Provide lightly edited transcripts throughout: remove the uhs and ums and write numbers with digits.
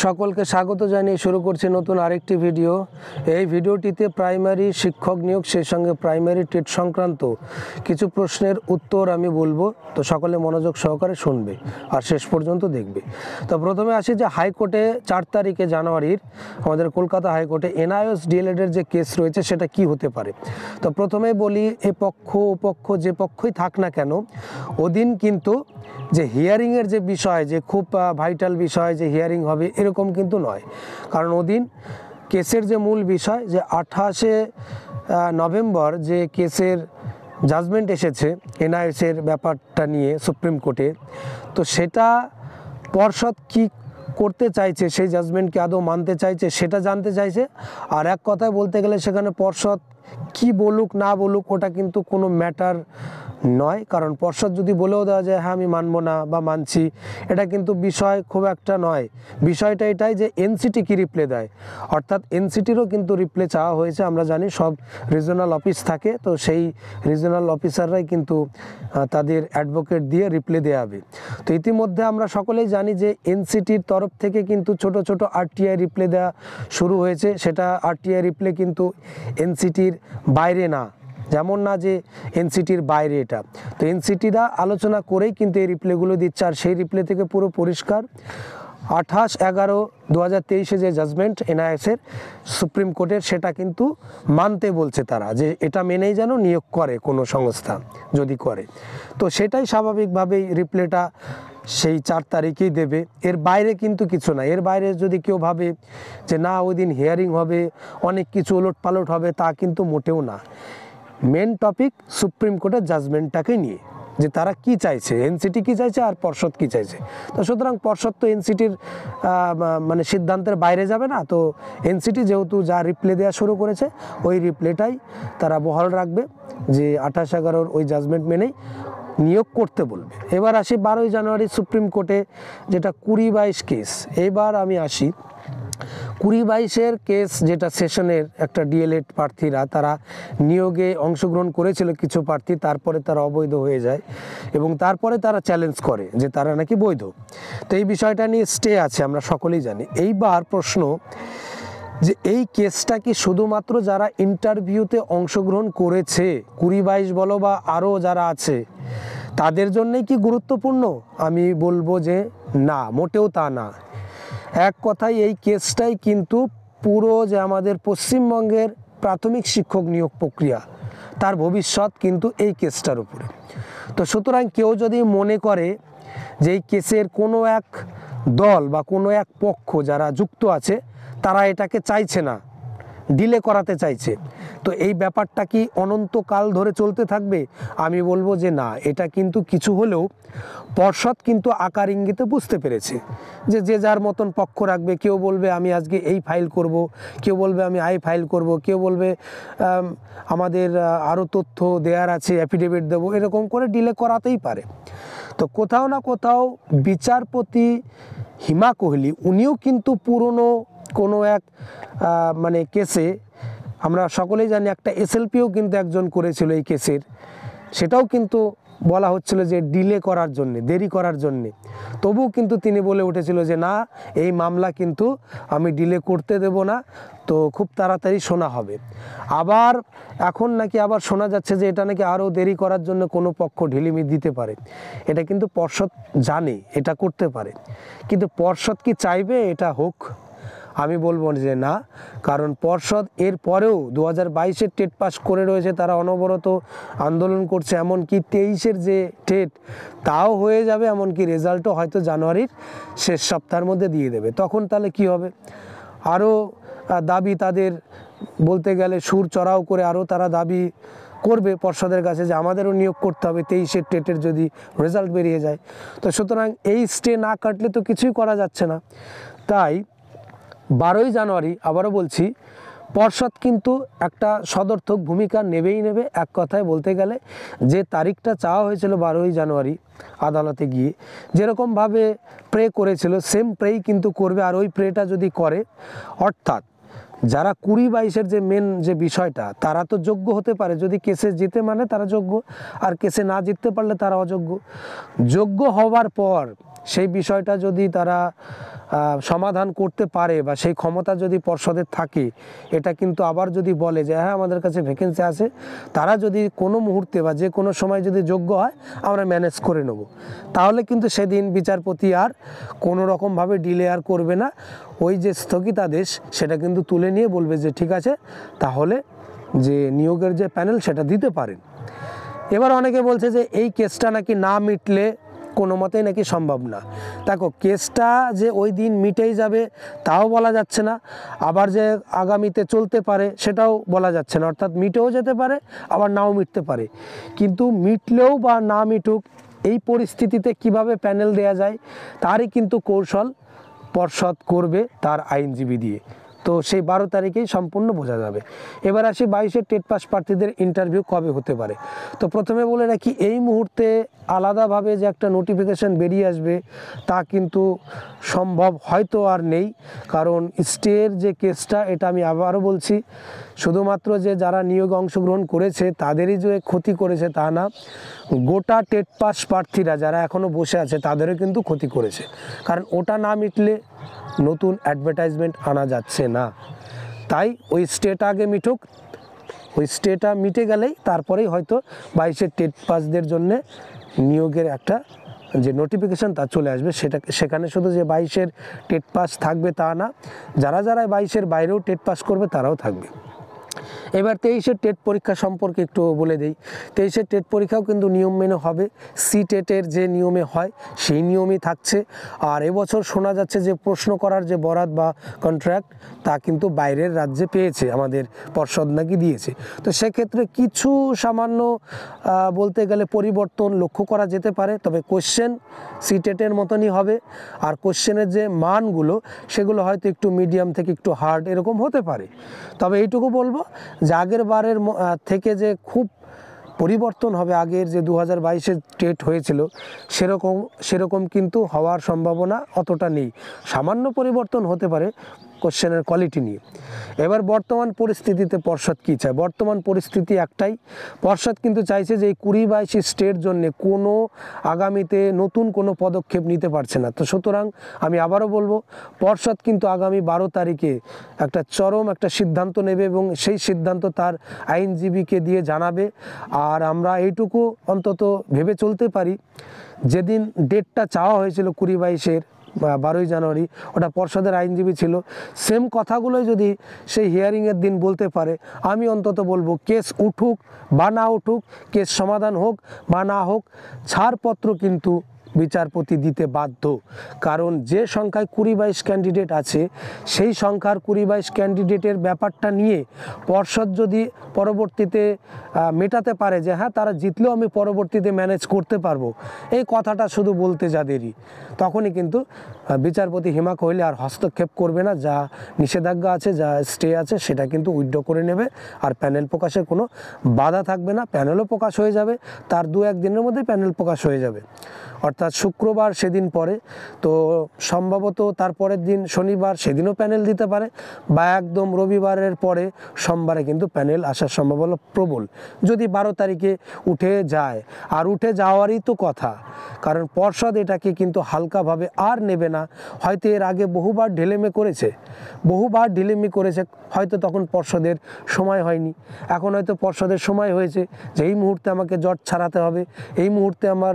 সকলকে স্বাগত জানিয়ে শুরু করছি নতুন আরেকটি ভিডিও। এই ভিডিওটিতে প্রাইমারি শিক্ষক নিয়োগ সেই সঙ্গে প্রাইমারি টেট সংক্রান্ত কিছু প্রশ্নের উত্তর আমি বলবো, তো সকলে মনোযোগ সহকারে শুনবে আর শেষ পর্যন্ত দেখবে। তো প্রথমে আসি যে হাইকোর্টে 4 তারিখে জানুয়ারির আমাদের কলকাতা হাইকোর্টে এনআইওএস ডিএলএডের যে কেস রয়েছে সেটা কি হতে পারে। তো প্রথমেই বলি, এ পক্ষ ও পক্ষ যে পক্ষই থাক না কেন, ওদিন কিন্তু যে হিয়ারিংয়ের যে বিষয়, যে খুব ভাইটাল বিষয় যে হিয়ারিং হবে এরকম কিন্তু নয়। কারণ ওদিন কেসের যে মূল বিষয় যে 28শে নভেম্বর যে কেসের জাজমেন্ট এসেছে এনআইএসের ব্যাপারটা নিয়ে সুপ্রিম কোর্টে, তো সেটা পর্ষদ কি করতে চাইছে, সেই জাজমেন্টকে আদৌ মানতে চাইছে সেটা জানতে চাইছে। আর এক কথায় বলতে গেলে সেখানে পর্ষদ কি বলুক না বলুক ওটা কিন্তু কোনো ম্যাটার নয়। কারণ পর্ষদ যদি বলেও দেওয়া যায় হ্যাঁ আমি মানবো না বা মানছি, এটা কিন্তু বিষয় খুব একটা নয়। বিষয়টা এটাই যে এনসিটি কি রিপ্লে দেয়, অর্থাৎ এনসিটিরও কিন্তু রিপ্লে চাওয়া হয়েছে। আমরা জানি সব রিজনাল অফিস থাকে, তো সেই রিজনাল অফিসাররাই কিন্তু তাদের অ্যাডভোকেট দিয়ে রিপ্লে দেওয়া হবে। তো ইতিমধ্যে আমরা সকলেই জানি যে এনসিটির তরফ থেকে কিন্তু ছোট ছোট আরটিআই রিপ্লে দেওয়া শুরু হয়েছে। সেটা আরটিআই রিপ্লে কিন্তু এনসিটির বাইরে না, যেমন না যে এনসিটির বাইরে এটা। তো এনসিটিরা আলোচনা করেই কিন্তু এই রিপ্লেগুলো দিচ্ছে। আর সেই রিপ্লে থেকে পুরো পরিষ্কার 28/11/2023 যে জাজমেন্ট এনআইএসের সুপ্রিম কোর্টের, সেটা কিন্তু মানতে বলছে তারা, যে এটা মেনেই যেন নিয়োগ করে কোনো সংস্থা যদি করে। তো সেটাই স্বাভাবিকভাবেই রিপ্লেটা সেই 4 তারিখেই দেবে। এর বাইরে কিন্তু কিছু না। এর বাইরে যদি কেউ ভাবে যে না ওই দিন হিয়ারিং হবে, অনেক কিছু ওলটপালট হবে, তা কিন্তু মোটেও না। মেন টপিক সুপ্রিম কোর্টের জাজমেন্টটাকে নিয়ে, যে তারা কি চাইছে, এনসিটি কি চাইছে আর পর্ষদ কি চাইছে। তো সুতরাং পর্ষদ তো এনসিটির মানে সিদ্ধান্তের বাইরে যাবে না। তো এনসিটি যেহেতু যা রিপ্লে দেওয়া শুরু করেছে ওই রিপ্লেটাই তারা বহাল রাখবে, যে 28/11 ওই জাজমেন্ট মেনেই নিয়োগ করতে বলবে। এবার আসি 12ই জানুয়ারি সুপ্রিম কোর্টে যেটা 20-22 কেস। এবার আমি আসি 20-22-এর কেস, যেটা সেশনের একটা ডিএলএড প্রার্থীরা তারা নিয়োগে অংশগ্রহণ করেছিল কিছু প্রার্থী, তারপরে তারা অবৈধ হয়ে যায় এবং তারপরে তারা চ্যালেঞ্জ করে যে তারা নাকি বৈধ। তো এই বিষয়টা নিয়ে স্টে আছে, আমরা সকলেই জানি। এইবার প্রশ্ন যে এই কেসটা কি শুধুমাত্র যারা ইন্টারভিউতে অংশগ্রহণ করেছে 20-22 বলো বা আরও যারা আছে তাদের জন্যই কি গুরুত্বপূর্ণ? আমি বলবো যে না, মোটেও তা না। এক কথায় এই কেসটাই কিন্তু পুরো যে আমাদের পশ্চিমবঙ্গের প্রাথমিক শিক্ষক নিয়োগ প্রক্রিয়া, তার ভবিষ্যৎ কিন্তু এই কেসটার উপরে। তো সুতরাং কেউ যদি মনে করে যে এই কেসের কোনো এক দল বা কোনো এক পক্ষ যারা যুক্ত আছে তারা এটাকে চাইছে না, ডিলে করাতে চাইছে, তো এই ব্যাপারটা কি অনন্তকাল ধরে চলতে থাকবে? আমি বলবো যে না, এটা কিন্তু কিছু হলেও পর্ষদ কিন্তু আকার ইঙ্গিতে বুঝতে পেরেছে যে যে যার মতন পক্ষ রাখবে। কেউ বলবে আমি আজকে এই ফাইল করব, কেউ বলবে আমি আই ফাইল করব, কেউ বলবে আমাদের আরও তথ্য দেওয়ার আছে, অ্যাফিডেভিট দেবো, এরকম করে ডিলে করাতেই পারে। তো কোথাও না কোথাও বিচারপতি হিমা কোহলি উনিও কিন্তু পুরনো কোনো এক মানে কেসে, আমরা সকলেই জানি একটা এসএলপিও কিন্তু একজন করেছিল এই কেসের, সেটাও কিন্তু বলা হচ্ছিল যে ডিলে করার জন্যে, দেরি করার জন্যে। তবুও কিন্তু তিনি বলে উঠেছিল যে না, এই মামলা কিন্তু আমি ডিলে করতে দেব না, তো খুব তাড়াতাড়ি শোনা হবে। আবার এখন নাকি আবার শোনা যাচ্ছে যে এটা নাকি আরও দেরি করার জন্য কোনো পক্ষ ঢিলিমি দিতে পারে। এটা কিন্তু পর্ষদ জানে এটা করতে পারে, কিন্তু পর্ষদ কি চাইবে এটা হোক? আমি বলবো যে না। কারণ পর্ষদ এর পরেও 2022-এর টেট পাস করে রয়েছে, তারা অনবরত আন্দোলন করছে। এমনকি 23-এর যে টেট তাও হয়ে যাবে, এমনকি রেজাল্টও হয়তো জানুয়ারির শেষ সপ্তাহের মধ্যে দিয়ে দেবে। তখন তাহলে কি হবে? আরও দাবি তাদের, বলতে গেলে সুর চড়াও করে আরও তারা দাবি করবে পর্ষদের কাছে যে আমাদেরও নিয়োগ করতে হবে 23-এর টেটের যদি রেজাল্ট বেরিয়ে যায়। তো সুতরাং এই স্টে না কাটলে তো কিছুই করা যাচ্ছে না। তাই 12ই জানুয়ারি আবারও বলছি, পর্ষদ কিন্তু একটা সদর্থক ভূমিকা নেবেই নেবে। এক কথায় বলতে গেলে যে তারিখটা চাওয়া হয়েছিল 12ই জানুয়ারি আদালতে গিয়ে, যেরকমভাবে প্রে করেছিল সেম প্রেই কিন্তু করবে। আর ওই প্রেটা যদি করে, অর্থাৎ যারা 20-22-এর যে মেন যে বিষয়টা, তারা তো যোগ্য হতে পারে যদি কেসে জিতে, মানে তারা যোগ্য, আর কেসে না জিততে পারলে তারা অযোগ্য। যোগ্য হওয়ার পর সেই বিষয়টা যদি তারা সমাধান করতে পারে বা সেই ক্ষমতা যদি পর্ষদের থাকে, এটা কিন্তু আবার যদি বলে যে হ্যাঁ আমাদের কাছে ভ্যাকেন্সি আছে, তারা যদি কোনো মুহূর্তে বা যে কোনো সময় যদি যোগ্য হয় আমরা ম্যানেজ করে নেব, তাহলে কিন্তু সেদিন বিচারপতি আর কোনো রকমভাবে ডিলে আর করবে না। ওই যে স্থগিতাদেশ সেটা কিন্তু তুলে নিয়ে বলবে যে ঠিক আছে, তাহলে যে নিয়োগের যে প্যানেল সেটা দিতে পারেন। এবার অনেকে বলছে যে এই কেসটা নাকি না মিটলে কোনো মতেই নাকি সম্ভব না। দেখো, কেসটা যে ওই দিন মিটেই যাবে তাও বলা যাচ্ছে না, আবার যে আগামীতে চলতে পারে সেটাও বলা যাচ্ছে না। অর্থাৎ মিটেও যেতে পারে, আবার নাও মিটতে পারে। কিন্তু মিটলেও বা না মিটুক, এই পরিস্থিতিতে কিভাবে প্যানেল দেয়া যায় তারই কিন্তু কৌশল পর্ষদ করবে তার আইনজীবী দিয়ে। তো সেই 12 তারিখেই সম্পূর্ণ বোঝা যাবে। এবার আসি 22-এর টেট পাস প্রার্থীদের ইন্টারভিউ কবে হতে পারে। তো প্রথমে বলে রাখি, এই মুহূর্তে আলাদাভাবে যে একটা নোটিফিকেশান বেরিয়ে আসবে তা কিন্তু সম্ভব হয়তো আর নেই, কারণ স্টের যে কেসটা, এটা আমি আবারও বলছি, শুধুমাত্র যে যারা নিয়োগে অংশগ্রহণ করেছে তাদেরই যে ক্ষতি করেছে তা না, গোটা টেট পাস প্রার্থীরা যারা এখনও বসে আছে তাদেরও কিন্তু ক্ষতি করেছে। কারণ ওটা না মিটলে নতুন অ্যাডভার্টাইজমেন্ট আনা যাচ্ছে না। তাই ওই স্টেটা আগে মিটুক, ওই স্টেটা মিটে গেলেই তারপরেই হয়তো 22-এর টেট পাসদের জন্যে নিয়োগের একটা যে নোটিফিকেশান তা চলে আসবে। সেখানে শুধু যে 22-এর টেট পাস থাকবে তা না, যারা 22-এর বাইরেও টেট পাস করবে তারাও থাকবে। এবার 23-এর টেট পরীক্ষা সম্পর্কে একটু বলে দিই। 23-এর টেট পরীক্ষাও কিন্তু নিয়ম মেনে হবে, সি টেটের যে নিয়মে হয় সেই নিয়মই থাকছে। আর এবছর শোনা যাচ্ছে যে প্রশ্ন করার যে বরাত বা কন্ট্রাক্ট তা কিন্তু বাইরের রাজ্যে পেয়েছে, আমাদের পর্ষদ নাকি দিয়েছে। তো সেক্ষেত্রে কিছু সামান্য বলতে গেলে পরিবর্তন লক্ষ্য করা যেতে পারে, তবে কোশ্চেন সি টেটের মতনই হবে। আর কোশ্চেনের যে মানগুলো সেগুলো হয়তো একটু মিডিয়াম থেকে একটু হার্ড এরকম হতে পারে। তবে এইটুকু বলবো যে আগের বারের থেকে যে খুব পরিবর্তন হবে, আগের যে 2022-এর টেট হয়েছিল সেরকম কিন্তু হওয়ার সম্ভাবনা অতটা নেই। সামান্য পরিবর্তন হতে পারে কোশ্চেনের কোয়ালিটি নিয়ে। এবার বর্তমান পরিস্থিতিতে পর্ষদ কী চায়? বর্তমান পরিস্থিতি একটাই, পর্ষদ কিন্তু চাইছে যে এই 20-22 স্টের জন্য কোনো আগামীতে নতুন কোনো পদক্ষেপ নিতে পারছে না। তো সুতরাং আমি আবারও বলবো, পর্ষদ কিন্তু আগামী 12 তারিখে একটা চরম একটা সিদ্ধান্ত নেবে এবং সেই সিদ্ধান্ত তার আইনজীবীকে দিয়ে জানাবে। আর আমরা এইটুকু অন্তত ভেবে চলতে পারি, যেদিন ডেটটা চাওয়া হয়েছিল 20-22-এর 12ই জানুয়ারি, ওটা পর্ষদের আইনজীবী ছিল, সেম কথাগুলোই যদি সেই হিয়ারিংয়ের দিন বলতে পারে, আমি অন্তত বলবো কেস উঠুক বা না উঠুক, কেস সমাধান হোক বা না হোক, ছাড়পত্র কিন্তু বিচারপতি দিতে বাধ্য। কারণ যে সংখ্যায় 20-22 ক্যান্ডিডেট আছে, সেই সংখ্যার 20-22 ক্যান্ডিডেটের ব্যাপারটা নিয়ে পর্ষদ যদি পরবর্তীতে মেটাতে পারে যে হ্যাঁ তারা জিতলেও আমি পরবর্তীতে ম্যানেজ করতে পারবো, এই কথাটা শুধু বলতে যা দেরি, তখনই কিন্তু বিচারপতি হিমা কোহলি আর হস্তক্ষেপ করবে না। যা নিষেধাজ্ঞা আছে, যা স্টে আছে, সেটা কিন্তু উইথড্র করে নেবে। আর প্যানেল প্রকাশের কোনো বাধা থাকবে না, প্যানেলও প্রকাশ হয়ে যাবে, তার 2-1 দিনের মধ্যে প্যানেল প্রকাশ হয়ে যাবে। অর্থাৎ শুক্রবার সেদিন পরে, তো সম্ভবত তারপরের দিন শনিবার সেদিনও প্যানেল দিতে পারে, বা একদম রবিবারের পরে সোমবারে কিন্তু প্যানেল আসার সম্ভাবনা প্রবল, যদি 12 তারিখে উঠে যায়। আর উঠে যাওয়ারই তো কথা, কারণ পর্ষদ এটাকে কিন্তু হালকাভাবে আর নেবে না। হয়তো এর আগে বহুবার ঢিলেমি করেছে, হয়তো তখন পর্ষদের সময় হয়নি, এখন হয়তো পর্ষদের সময় হয়েছে যে এই মুহূর্তে আমাকে জট ছাড়াতে হবে, এই মুহূর্তে আমার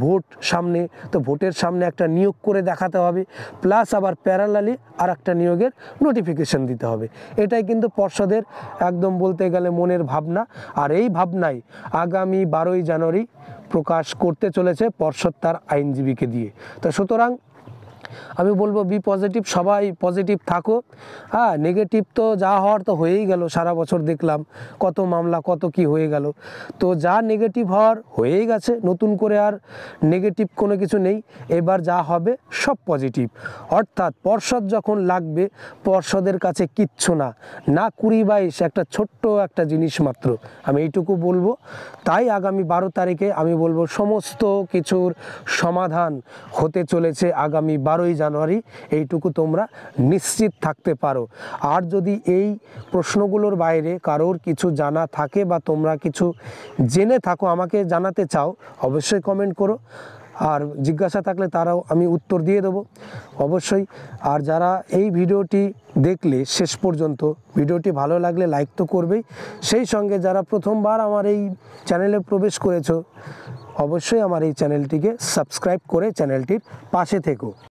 ভোট সামনে, তো ভোটের সামনে একটা নিয়োগ করে দেখাতে হবে, প্লাস আবার প্যারালালি আর একটা নিয়োগের নোটিফিকেশন দিতে হবে। এটাই কিন্তু পর্ষদের একদম বলতে গেলে মনের ভাবনা। আর এই ভাবনাই আগামী 12ই জানুয়ারি প্রকাশ করতে চলেছে পর্ষদ তার আইনজীবীকে দিয়ে। তো সুতরাং আমি বলবো বি পজিটিভ, সবাই পজিটিভ থাকো। হ্যাঁ, নেগেটিভ তো যা হওয়ার তো হয়েই গেল, সারা বছর দেখলাম কত মামলা কত কি হয়ে গেল। তো যা নেগেটিভ হওয়ার হয়েই গেছে, নতুন করে আর নেগেটিভ কোনো কিছু নেই। এবার যা হবে সব পজিটিভ। অর্থাৎ পর্ষদ যখন লাগবে, পর্ষদের কাছে কিচ্ছু না, 20-22 একটা ছোট্ট একটা জিনিস মাত্র, আমি এইটুকু বলবো। তাই আগামী 12 তারিখে আমি বলবো সমস্ত কিছুর সমাধান হতে চলেছে আগামী 12ই জানুয়ারি, এইটুকু তোমরা নিশ্চিত থাকতে পারো। আর যদি এই প্রশ্নগুলোর বাইরে কারোর কিছু জানা থাকে বা তোমরা কিছু জেনে থাকো, আমাকে জানাতে চাও, অবশ্যই কমেন্ট করো। আর জিজ্ঞাসা থাকলে তারাও আমি উত্তর দিয়ে দেবো অবশ্যই। আর যারা এই ভিডিওটি দেখলে শেষ পর্যন্ত, ভিডিওটি ভালো লাগলে লাইক তো করবেই, সেই সঙ্গে যারা প্রথমবার আমার এই চ্যানেলে প্রবেশ করেছো অবশ্যই আমার এই চ্যানেলটিকে সাবস্ক্রাইব করে চ্যানেলটির পাশে থেকো।